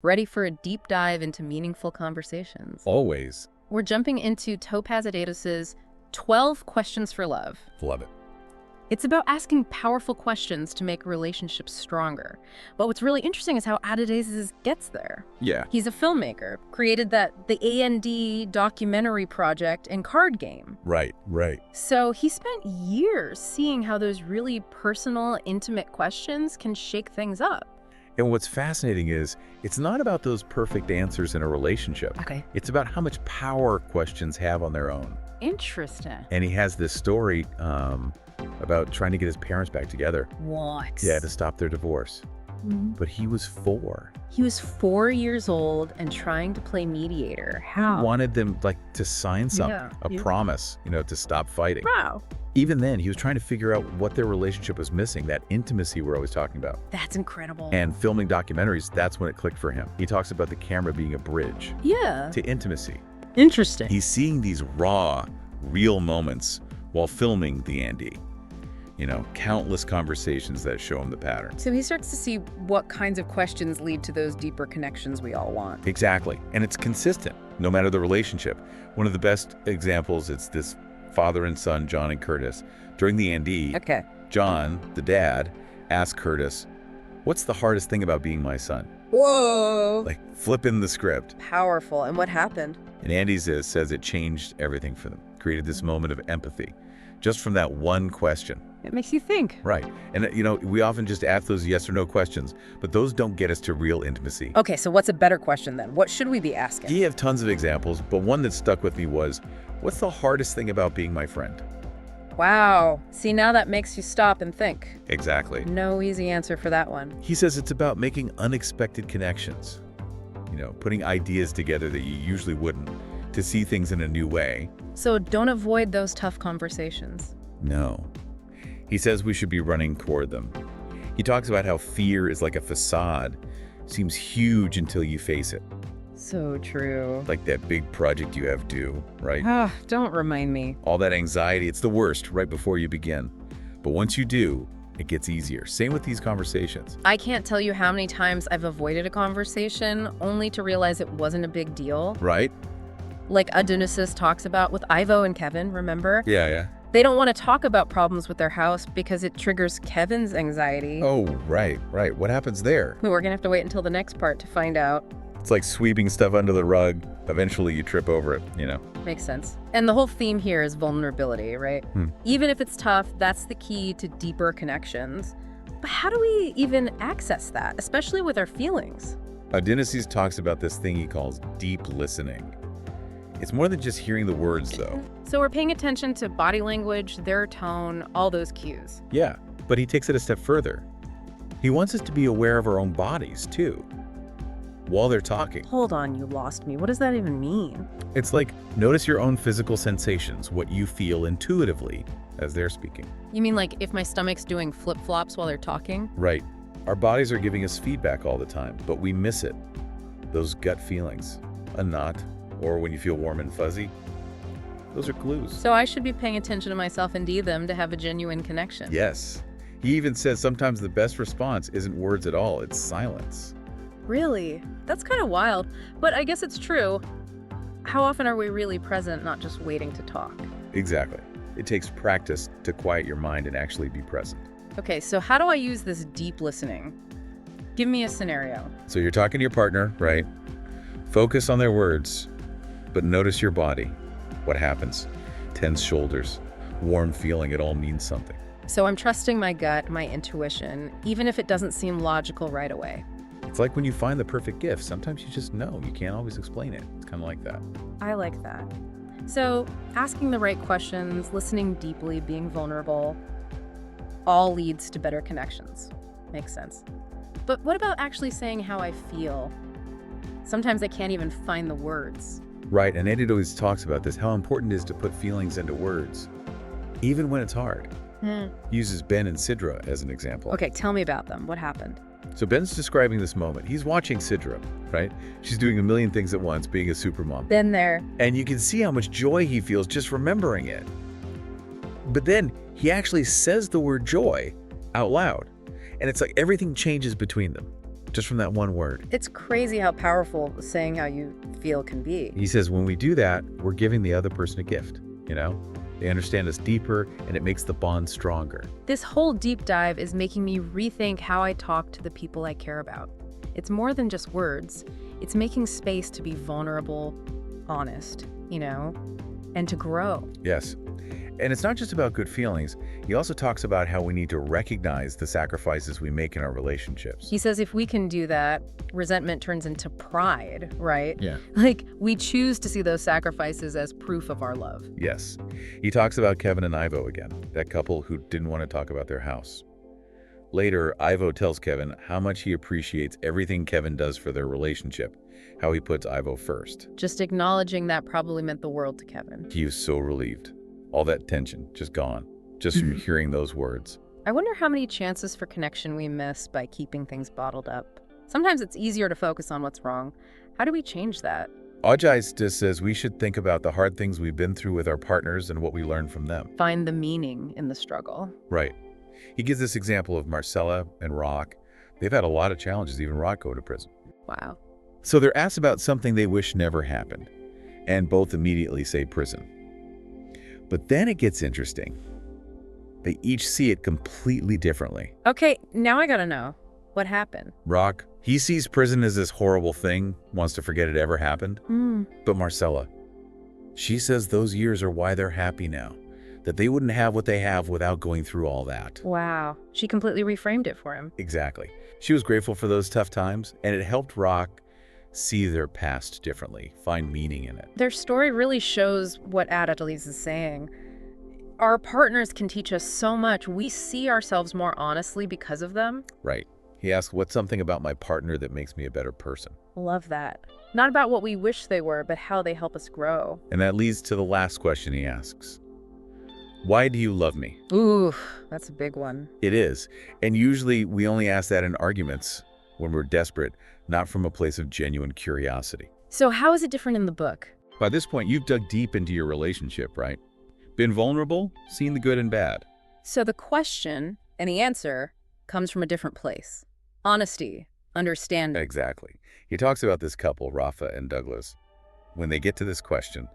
ready for a deep dive into meaningful conversations. Always. We're jumping into Topaz Adizes' 12 Questions for Love. Love it. It's about asking powerful questions to make relationships stronger. But what's really interesting is how Adizes gets there. Yeah. He's a filmmaker, created the A&D documentary project and card game. Right. So he spent years seeing how those really personal, intimate questions can shake things up. And what's fascinating is it's not about those perfect answers in a relationship. Okay. It's about how much power questions have on their own. Interesting. And he has this story about trying to get his parents back together. What? Yeah, to stop their divorce. But he was 4. He was 4 years old and trying to play mediator. How? Wanted them to sign something, a promise, to stop fighting. Wow. Even then, he was trying to figure out what their relationship was missing, that intimacy we're always talking about. That's incredible. And filming documentaries, that's when it clicked for him. He talks about the camera being a bridge to intimacy. Interesting. He's seeing these raw, real moments while filming the Andy. Countless conversations that show him the pattern. So he starts to see what kinds of questions lead to those deeper connections we all want. Exactly. And it's consistent, no matter the relationship. One of the best examples, it's this father and son, John and Curtis. During the Andy, John, the dad, asked Curtis, "What's the hardest thing about being my son?" Whoa. Flipping the script. Powerful. And what happened? And Adizes says it changed everything for them, created this moment of empathy, just from that one question. It makes you think. Right. And, we often just ask those yes or no questions, but those don't get us to real intimacy. Okay, so what's a better question then? What should we be asking? You have tons of examples, but one that stuck with me was, what's the hardest thing about being my friend? Wow. See, now that makes you stop and think. Exactly. No easy answer for that one. He says it's about making unexpected connections, putting ideas together that you usually wouldn't, to see things in a new way. So don't avoid those tough conversations. No. He says we should be running toward them. He talks about how fear is like a facade, seems huge until you face it. So true. Like that big project you have due, right? Ah, don't remind me. All that anxiety, it's the worst right before you begin. But once you do, it gets easier. Same with these conversations. I can't tell you how many times I've avoided a conversation only to realize it wasn't a big deal. Right? Like Adizes talks about with Ivo and Kevin, remember? Yeah. They don't want to talk about problems with their house because it triggers Kevin's anxiety. Oh, right. What happens there? We're going to have to wait until the next part to find out. It's like sweeping stuff under the rug. Eventually you trip over it, Makes sense. And the whole theme here is vulnerability, right? Even if it's tough, that's the key to deeper connections. But how do we even access that, especially with our feelings? Adizes talks about this thing he calls deep listening. It's more than just hearing the words, though. So we're paying attention to body language, their tone, all those cues. Yeah, but he takes it a step further. He wants us to be aware of our own bodies, too, while they're talking. Hold on, you lost me. What does that even mean? It's like, notice your own physical sensations, what you feel intuitively as they're speaking. You mean like if my stomach's doing flip-flops while they're talking? Right. Our bodies are giving us feedback all the time, but we miss it. Those gut feelings, a knot, or when you feel warm and fuzzy, those are clues. So I should be paying attention to myself and them to have a genuine connection. Yes. He even says sometimes the best response isn't words at all, it's silence. Really? That's kind of wild, but I guess it's true. How often are we really present, not just waiting to talk? Exactly. It takes practice to quiet your mind and actually be present. Okay, so how do I use this deep listening? Give me a scenario. So you're talking to your partner, right? Focus on their words, but notice your body. What happens? Tense shoulders, warm feeling, it all means something. So I'm trusting my gut, my intuition, even if it doesn't seem logical right away. It's like when you find the perfect gift. Sometimes you just know. You can't always explain it. It's kind of like that. I like that. So asking the right questions, listening deeply, being vulnerable, all leads to better connections. Makes sense. But what about actually saying how I feel? Sometimes I can't even find the words. Right, and Eddie always talks about this, how important it is to put feelings into words, even when it's hard. Uses Ben and Sidra as an example. Okay, tell me about them. What happened? So Ben's describing this moment. He's watching Sidra, right? She's doing a million things at once, being a supermom. Been there. And you can see how much joy he feels just remembering it. But then he actually says the word joy out loud. And it's like everything changes between them. just from that one word. It's crazy how powerful saying how you feel can be. He says when we do that, we're giving the other person a gift, you know? They understand us deeper, and it makes the bond stronger. This whole deep dive is making me rethink how I talk to the people I care about. It's more than just words. It's making space to be vulnerable, honest, and to grow. Yes. And it's not just about good feelings. He also talks about how we need to recognize the sacrifices we make in our relationships. He says if we can do that, resentment turns into pride, right? Yeah. Like, we choose to see those sacrifices as proof of our love. Yes. He talks about Kevin and Ivo again, that couple who didn't want to talk about their house. Later, Ivo tells Kevin how much he appreciates everything Kevin does for their relationship, how he puts Ivo first. Just acknowledging that probably meant the world to Kevin. He was so relieved. All that tension just gone, just from hearing those words. I wonder how many chances for connection we miss by keeping things bottled up. Sometimes it's easier to focus on what's wrong. How do we change that? Adizes says we should think about the hard things we've been through with our partners and what we learned from them. Find the meaning in the struggle. Right. He gives this example of Marcella and Rock. They've had a lot of challenges, even Rock go to prison. Wow. So they're asked about something they wish never happened, and both immediately say prison. But then it gets interesting. They each see it completely differently. Okay, now I gotta know. What happened? Rock, he sees prison as this horrible thing, wants to forget it ever happened. But Marcella, she says those years are why they're happy now, that they wouldn't have what they have without going through all that. Wow, she completely reframed it for him. Exactly. She was grateful for those tough times, and it helped Rock see their past differently, find meaning in it. Their story really shows what Adizes is saying. Our partners can teach us so much. We see ourselves more honestly because of them. Right. He asks, what's something about my partner that makes me a better person? Love that. Not about what we wish they were, but how they help us grow. And that leads to the last question he asks. Why do you love me? Ooh, that's a big one. It is. And usually we only ask that in arguments when we're desperate, not from a place of genuine curiosity. So how is it different in the book? By this point, you've dug deep into your relationship, right? Been vulnerable, seen the good and bad. So the question and the answer comes from a different place. Honesty, understanding. Exactly. He talks about this couple, Rafa and Douglas. When they get to this question,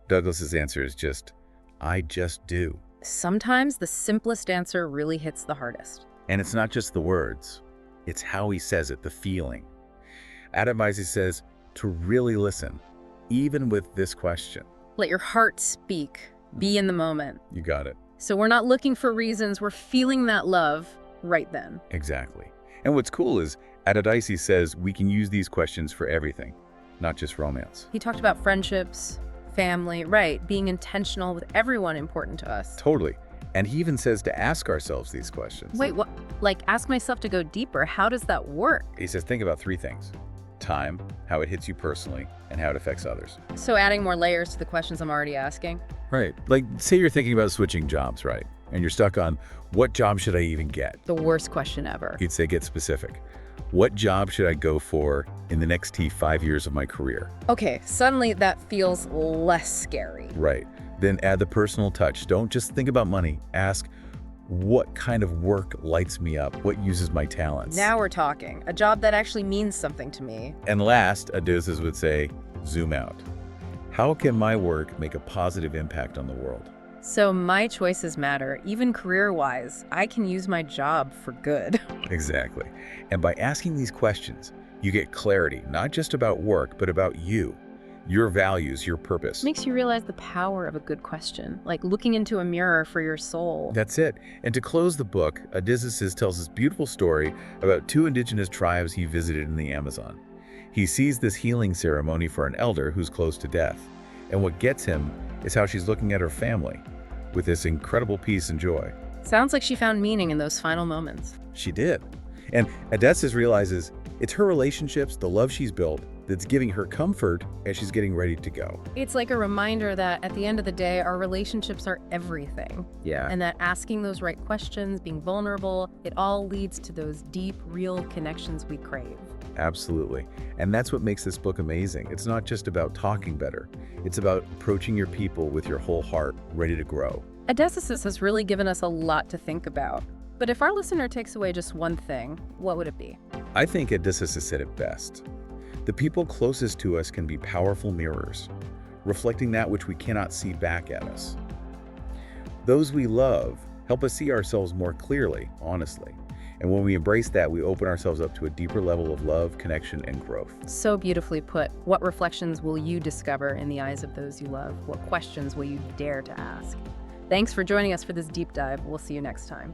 Douglas's answer is just, I just do. Sometimes the simplest answer really hits the hardest. And it's not just the words. It's how he says it, the feeling. Adizes says to really listen, even with this question. Let your heart speak. Be in the moment. You got it. So we're not looking for reasons. We're feeling that love right then. Exactly. And what's cool is Adizes says we can use these questions for everything, not just romance. He talked about friendships, family, right, being intentional with everyone important to us. Totally. And he even says to ask ourselves these questions. Wait, what? Like, ask myself to go deeper. How does that work? He says think about three things. Time, how it hits you personally, and how it affects others. So adding more layers to the questions I'm already asking? Right. Like, say you're thinking about switching jobs, right? And you're stuck on, what job should I even get? The worst question ever. He'd say get specific. What job should I go for in the next 5 years of my career? Okay, suddenly that feels less scary. Right. Then add the personal touch. Don't just think about money. Ask, what kind of work lights me up? What uses my talents? Now we're talking. A job that actually means something to me. And last, Adizes would say, zoom out. How can my work make a positive impact on the world? So my choices matter, even career-wise. I can use my job for good. Exactly. And by asking these questions, you get clarity, not just about work, but about you, your values, your purpose. Makes you realize the power of a good question, like looking into a mirror for your soul. That's it. And to close the book, Adizes tells this beautiful story about two indigenous tribes he visited in the Amazon. He sees this healing ceremony for an elder who's close to death. And what gets him is how she's looking at her family with this incredible peace and joy. Sounds like she found meaning in those final moments. She did. And Adizes realizes it's her relationships, the love she's built, that's giving her comfort as she's getting ready to go. It's like a reminder that at the end of the day, our relationships are everything. Yeah. And that asking those right questions, being vulnerable, it all leads to those deep, real connections we crave. Absolutely. And that's what makes this book amazing. It's not just about talking better. It's about approaching your people with your whole heart, ready to grow. Adizes has really given us a lot to think about. But if our listener takes away just one thing, what would it be? I think Adizes has said it best. The people closest to us can be powerful mirrors, reflecting that which we cannot see back at us. Those we love help us see ourselves more clearly, honestly. And when we embrace that, we open ourselves up to a deeper level of love, connection, and growth. So beautifully put. What reflections will you discover in the eyes of those you love? What questions will you dare to ask? Thanks for joining us for this deep dive. We'll see you next time.